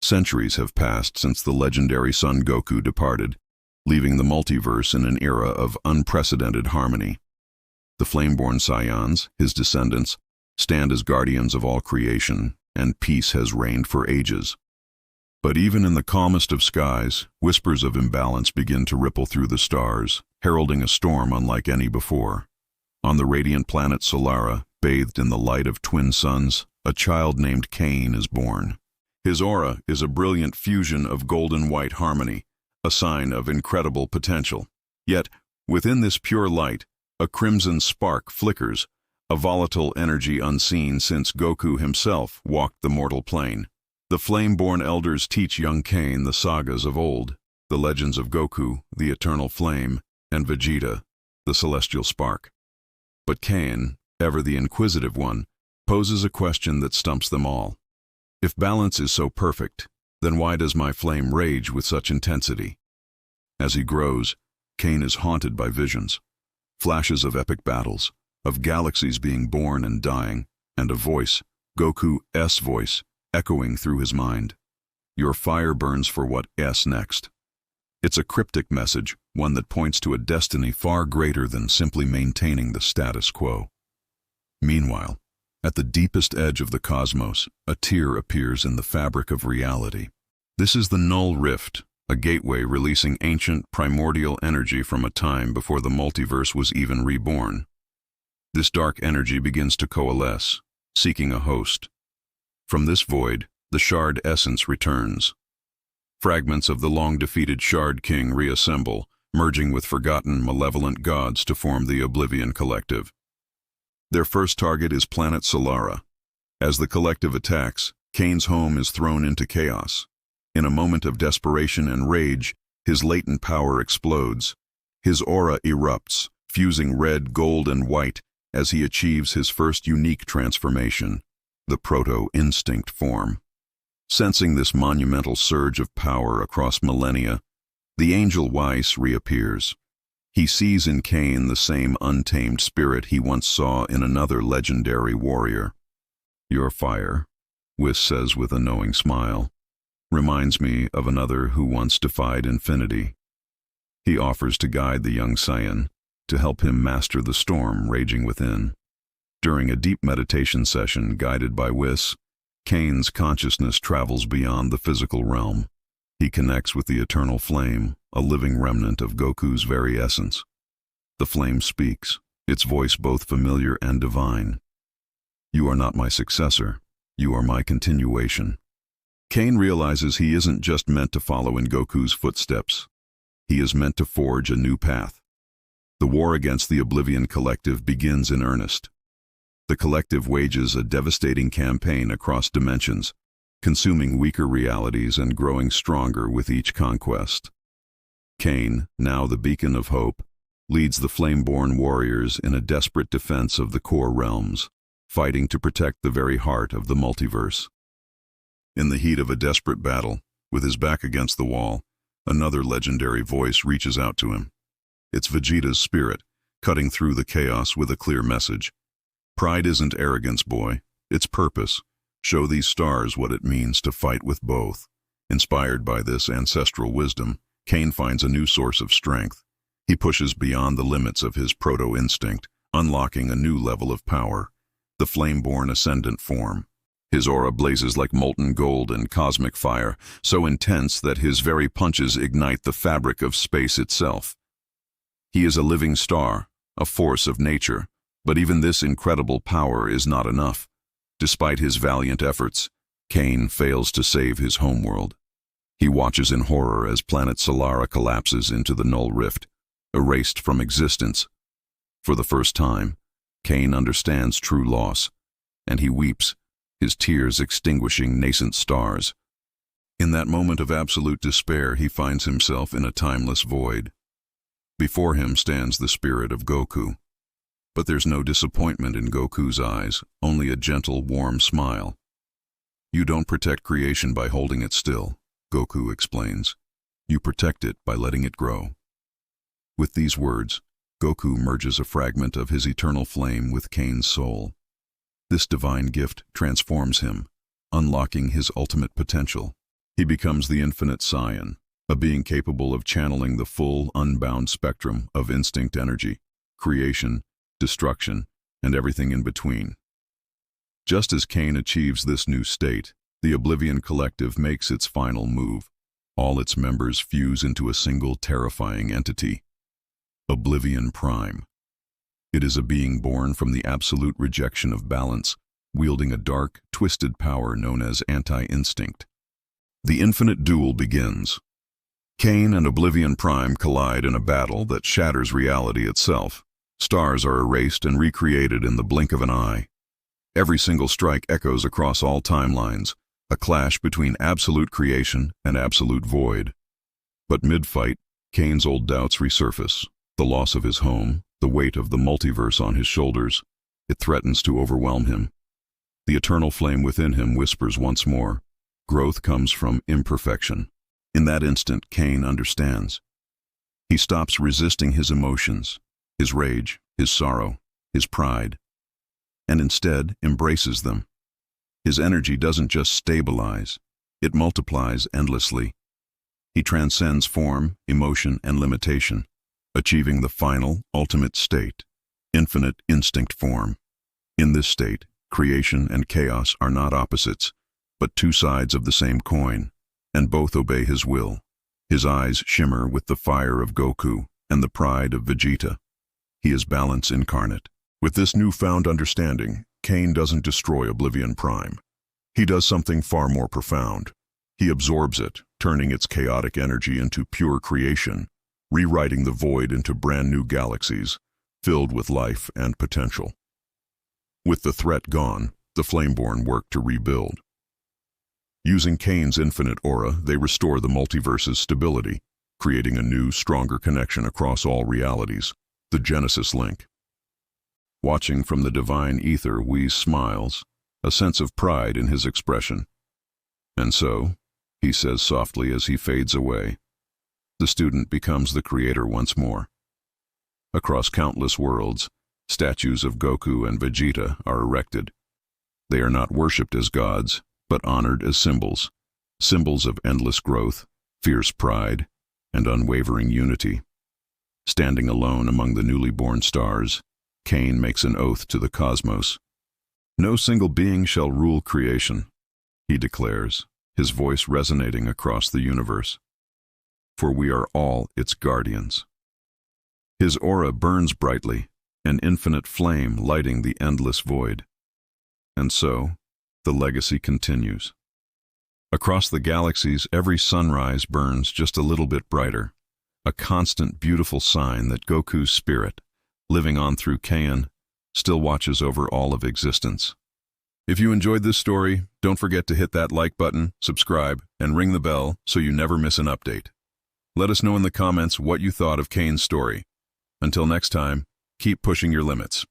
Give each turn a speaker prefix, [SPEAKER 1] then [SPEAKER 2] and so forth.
[SPEAKER 1] Centuries have passed since the legendary Son Goku departed, leaving the multiverse in an era of unprecedented harmony. The Flameborn Saiyans, his descendants, stand as guardians of all creation, and peace has reigned for ages. But even in the calmest of skies, whispers of imbalance begin to ripple through the stars, heralding a storm unlike any before. On the radiant planet Solara, bathed in the light of twin suns, a child named Kaen is born. His aura is a brilliant fusion of golden-white harmony, a sign of incredible potential. Yet, within this pure light, a crimson spark flickers, a volatile energy unseen since Goku himself walked the mortal plane. The Flameborn elders teach young Kaen the sagas of old, the legends of Goku, the Eternal Flame, and Vegeta, the Celestial Spark. But Kaen, ever the inquisitive one, poses a question that stumps them all. If balance is so perfect, then why does my flame rage with such intensity? As he grows, Kaen is haunted by visions, flashes of epic battles, of galaxies being born and dying, and a voice, Goku's voice, echoing through his mind. Your fire burns for what is next. It's a cryptic message, one that points to a destiny far greater than simply maintaining the status quo. Meanwhile, at the deepest edge of the cosmos, a tear appears in the fabric of reality. This is the Null Rift, a gateway releasing ancient, primordial energy from a time before the multiverse was even reborn. This dark energy begins to coalesce, seeking a host. From this void, the Shard essence returns. Fragments of the long-defeated Shard King reassemble, merging with forgotten, malevolent gods to form the Oblivion Collective. Their first target is planet Solara. As the collective attacks, Kaen's home is thrown into chaos. In a moment of desperation and rage, his latent power explodes. His aura erupts, fusing red, gold, and white as he achieves his first unique transformation, the Proto-Instinct form. Sensing this monumental surge of power across millennia, the angel Whis reappears. He sees in Kaen the same untamed spirit he once saw in another legendary warrior. Your fire, Whis says with a knowing smile, reminds me of another who once defied infinity. He offers to guide the young Saiyan, to help him master the storm raging within. During a deep meditation session guided by Whis, Kaen's consciousness travels beyond the physical realm. He connects with the Eternal Flame, a living remnant of Goku's very essence. The flame speaks, its voice both familiar and divine. You are not my successor, you are my continuation. Kaen realizes he isn't just meant to follow in Goku's footsteps. He is meant to forge a new path. The war against the Oblivion Collective begins in earnest. The collective wages a devastating campaign across dimensions, consuming weaker realities and growing stronger with each conquest. Kaen, now the beacon of hope, leads the Flameborn warriors in a desperate defense of the core realms, fighting to protect the very heart of the multiverse. In the heat of a desperate battle, with his back against the wall, another legendary voice reaches out to him. It's Vegeta's spirit, cutting through the chaos with a clear message. Pride isn't arrogance, boy. It's purpose. Show these stars what it means to fight with both. Inspired by this ancestral wisdom, Kaen finds a new source of strength. He pushes beyond the limits of his proto-instinct, unlocking a new level of power, the Flameborn Ascendant form. His aura blazes like molten gold and cosmic fire, so intense that his very punches ignite the fabric of space itself. He is a living star, a force of nature, but even this incredible power is not enough. Despite his valiant efforts, Kaen fails to save his homeworld. He watches in horror as planet Solara collapses into the Null Rift, erased from existence. For the first time, Kaen understands true loss, and he weeps, his tears extinguishing nascent stars. In that moment of absolute despair, he finds himself in a timeless void. Before him stands the spirit of Goku. But there's no disappointment in Goku's eyes, only a gentle, warm smile. You don't protect creation by holding it still, Goku explains. You protect it by letting it grow. With these words, Goku merges a fragment of his eternal flame with Kaen's soul. This divine gift transforms him, unlocking his ultimate potential. He becomes the Infinite Saiyan, a being capable of channeling the full, unbound spectrum of instinct energy, creation, destruction, and everything in between. Just as Kaen achieves this new state, the Oblivion Collective makes its final move. All its members fuse into a single terrifying entity, Oblivion Prime. It is a being born from the absolute rejection of balance, wielding a dark, twisted power known as anti-instinct. The infinite duel begins. Kaen and Oblivion Prime collide in a battle that shatters reality itself. Stars are erased and recreated in the blink of an eye. Every single strike echoes across all timelines, a clash between absolute creation and absolute void. But mid-fight, Kaen's old doubts resurface. The loss of his home, the weight of the multiverse on his shoulders, it threatens to overwhelm him. The eternal flame within him whispers once more, growth comes from imperfection. In that instant, Kaen understands. He stops resisting his emotions, his rage, his sorrow, his pride, and instead embraces them. His energy doesn't just stabilize, it multiplies endlessly. He transcends form, emotion, and limitation, achieving the final, ultimate state, infinite instinct form. In this state, creation and chaos are not opposites, but two sides of the same coin, and both obey his will. His eyes shimmer with the fire of Goku and the pride of Vegeta. He is balance incarnate. With this newfound understanding, Kaen doesn't destroy Oblivion Prime. He does something far more profound. He absorbs it, turning its chaotic energy into pure creation, rewriting the void into brand new galaxies, filled with life and potential. With the threat gone, the Flameborn work to rebuild. Using Kaen's infinite aura, they restore the multiverse's stability, creating a new, stronger connection across all realities, the Genesis link. Watching from the divine ether, Whis smiles, a sense of pride in his expression. And so, he says softly as he fades away, the student becomes the creator once more. Across countless worlds, statues of Goku and Vegeta are erected. They are not worshipped as gods, but honored as symbols of endless growth, fierce pride, and unwavering unity. Standing alone among the newly born stars, Kaen makes an oath to the cosmos. No single being shall rule creation, he declares, his voice resonating across the universe. For we are all its guardians. His aura burns brightly, an infinite flame lighting the endless void. And so, the legacy continues. Across the galaxies, every sunrise burns just a little bit brighter, a constant, beautiful sign that Goku's spirit, living on through Kaen, still watches over all of existence. If you enjoyed this story, don't forget to hit that like button, subscribe, and ring the bell so you never miss an update. Let us know in the comments what you thought of Kaen's story. Until next time, keep pushing your limits.